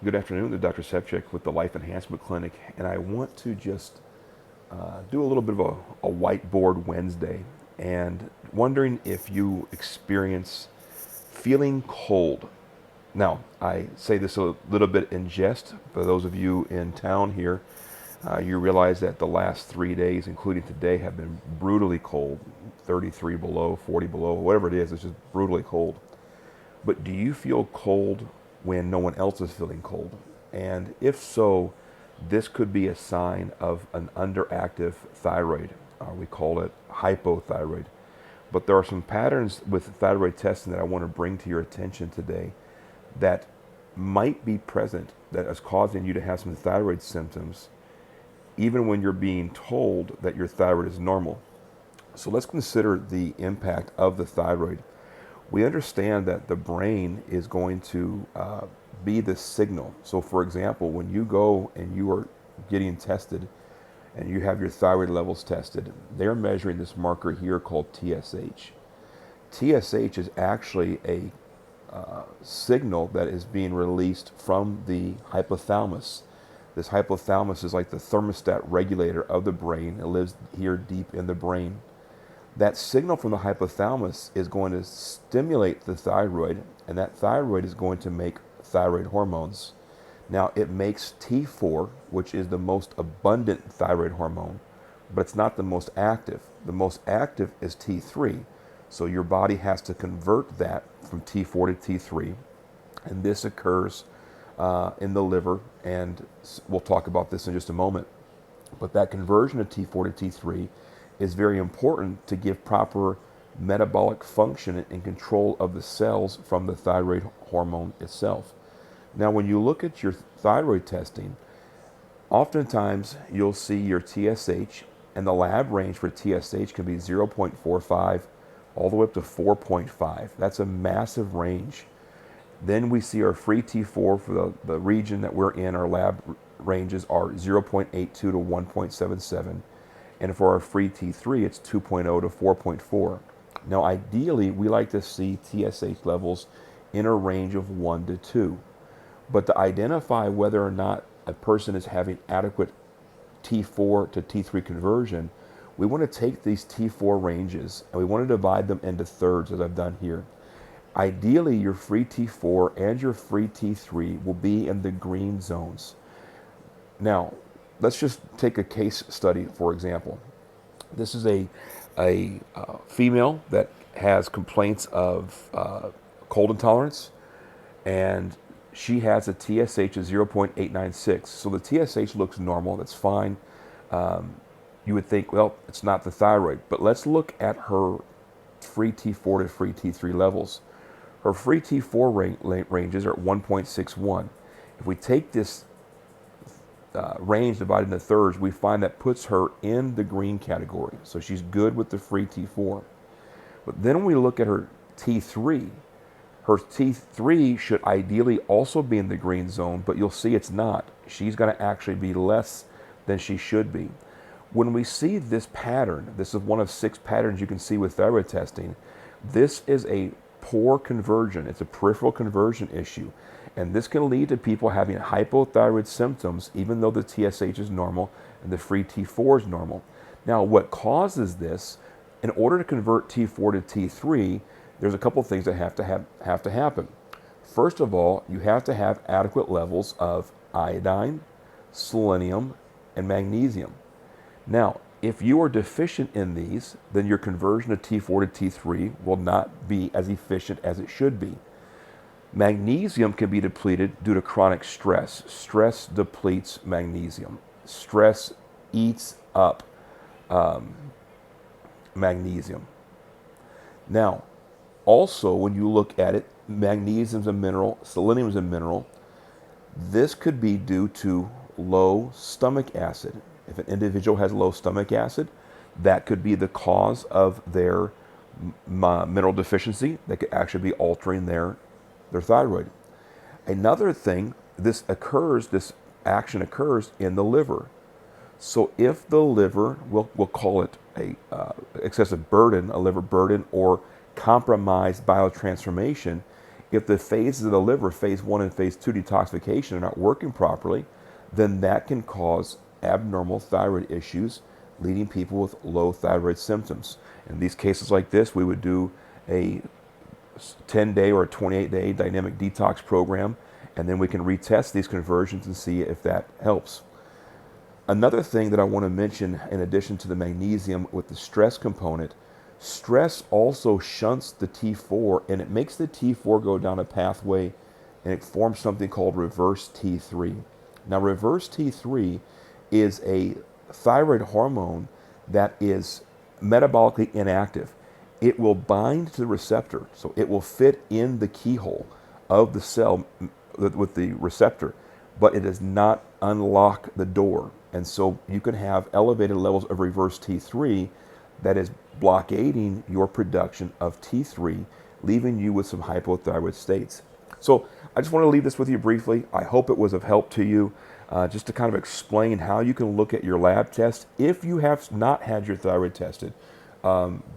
Good afternoon, this is Dr. Sevchik with the Life Enhancement Clinic, and I want to just do a little bit of a whiteboard Wednesday, and wondering if you experience feeling cold. Now, I say this a little bit in jest. For those of you in town here, you realize that the last 3 days, including today, have been brutally cold, 33 below, 40 below, whatever it is, it's just brutally cold. But do you feel cold when no one else is feeling cold? And if so, this could be a sign of an underactive thyroid. We call it hypothyroid. But there are some patterns with thyroid testing that I want to bring to your attention today that might be present that is causing you to have some thyroid symptoms, even when you're being told that your thyroid is normal. So let's consider the impact of the thyroid. We understand that the brain is going to be the signal. So, for example, when you go and you are getting tested and you have your thyroid levels tested, they're measuring this marker here called TSH. TSH is actually a signal that is being released from the hypothalamus. This hypothalamus is like the thermostat regulator of the brain. It lives here deep in the brain. That signal from the hypothalamus is going to stimulate the thyroid, and that thyroid is going to make thyroid hormones. Now, it makes T4, which is the most abundant thyroid hormone, but it's not the most active. The most active is T3. So your body has to convert that from T4 to T3, and this occurs in the liver, and we'll talk about this in just a moment. But that conversion of T4 to T3 is very important to give proper metabolic function and control of the cells from the thyroid hormone itself. Now, when you look at your thyroid testing, oftentimes you'll see your TSH, and the lab range for TSH can be 0.45 all the way up to 4.5. That's a massive range. Then we see our free T4 for the region that we're in. Our lab ranges are 0.82 to 1.77. And for our free T3, it's 2.0 to 4.4. Now, ideally, we like to see TSH levels in a range of 1 to 2. But to identify whether or not a person is having adequate T4 to T3 conversion, we want to take these T4 ranges and we want to divide them into thirds, as I've done here. Ideally, your free T4 and your free T3 will be in the green zones. Now, let's just take a case study, for example. This is a female that has complaints of cold intolerance, and she has a TSH of 0.896. So the TSH looks normal, that's fine. You would think, well, it's not the thyroid. But let's look at her free T4 to free T3 levels. Her free T4 ranges are at 1.61. If we take this range divided into thirds, we find that puts her in the green category. So she's good with the free T4. But then when we look at her T3 should ideally also be in the green zone, but you'll see it's not. She's going to actually be less than she should be. When we see this pattern, this is one of 6 patterns you can see with thyroid testing. This is a poor conversion. It's a peripheral conversion issue. And this can lead to people having hypothyroid symptoms, even though the TSH is normal and the free T4 is normal. Now, what causes this? In order to convert T4 to T3, there's a couple things that have to happen. First of all, you have to have adequate levels of iodine, selenium, and magnesium. Now, if you are deficient in these, then your conversion of T4 to T3 will not be as efficient as it should be. Magnesium can be depleted due to chronic stress. Stress depletes magnesium. Stress eats up magnesium. Now, also, when you look at it, magnesium is a mineral, selenium is a mineral. This could be due to low stomach acid. If an individual has low stomach acid, that could be the cause of their mineral deficiency. That could actually be altering their thyroid. Another thing, this action occurs in the liver. So if the liver, we'll call it a excessive burden, a liver burden, or compromised biotransformation, If the phases of the liver, phase 1 and phase 2 detoxification, are not working properly, then that can cause abnormal thyroid issues, leading people with low thyroid symptoms. In these cases like this, we would do a 10-day or a 28-day dynamic detox program, and then we can retest these conversions and see if that helps. Another thing that I want to mention, in addition to the magnesium with the stress component, stress also shunts the T4, and it makes the T4 go down a pathway, and it forms something called reverse T3. Now, reverse T3 is a thyroid hormone that is metabolically inactive. It will bind to the receptor, so it will fit in the keyhole of the cell with the receptor, but it does not unlock the door. And so you can have elevated levels of reverse T3 that is blockading your production of T3, leaving you with some hypothyroid states. So I just want to leave this with you briefly. I hope it was of help to you, just to kind of explain how you can look at your lab test. If you have not had your thyroid tested,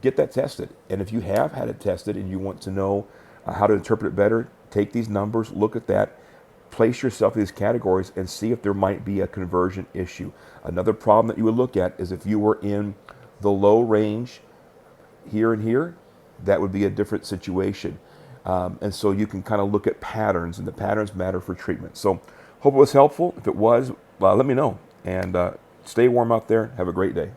get that tested. And if you have had it tested and you want to know how to interpret it better, take these numbers, look at that, place yourself in these categories and see if there might be a conversion issue. Another problem that you would look at is if you were in the low range here and here, that would be a different situation. And so you can kind of look at patterns, and the patterns matter for treatment. So hope it was helpful. If it was, let me know. And stay warm out there. Have a great day.